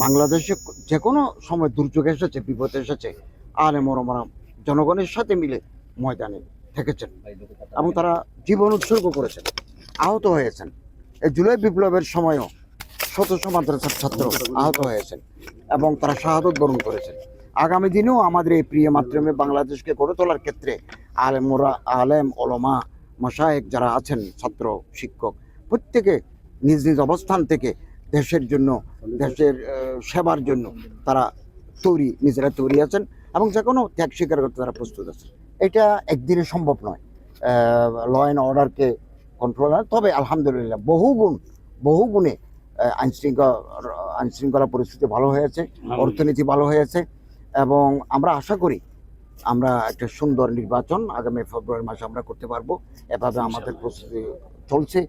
বাংলাদেশে যে কোনো সময় দুর্যোগ এসেছে, বিপদ এসেছে, আলেম ওলামারা জনগণের সাথে মিলে ময়দানে থেকেছেন এবং তারা জীবন উৎসর্গ করেছেন, আহত হয়েছেন। এই জুলাই বিপ্লবের সময়ও শত শত মাদ্রাসার ছাত্র আহত হয়েছেন এবং তারা শাহাদত বরণ করেছেন। আগামী দিনেও আমাদের এই প্রিয় মাতৃভূমি বাংলাদেশকে গড়ে তোলার ক্ষেত্রে আলেম ওলামা মাশায়েখ যারা আছেন, ছাত্র শিক্ষক প্রত্যেকে নিজ নিজ অবস্থান থেকে দেশের জন্য, দেশের সেবার জন্য তারা নিজেরা তৈরি আছেন এবং যে কোনো ত্যাগ স্বীকার করতে তারা প্রস্তুত আছেন। এটা একদিনে সম্ভব নয় ল অ্যান্ড অর্ডারকে কন্ট্রোল, তবে আলহামদুলিল্লাহ বহু গুণে আইনশৃঙ্খলা পরিস্থিতি ভালো হয়েছে, অর্থনীতি ভালো হয়েছে এবং আমরা আশা করি আমরা একটা সুন্দর নির্বাচন আগামী ফেব্রুয়ারি মাসে আমরা করতে পারবো। এভাবে আমাদের প্রস্তুতি চলছে।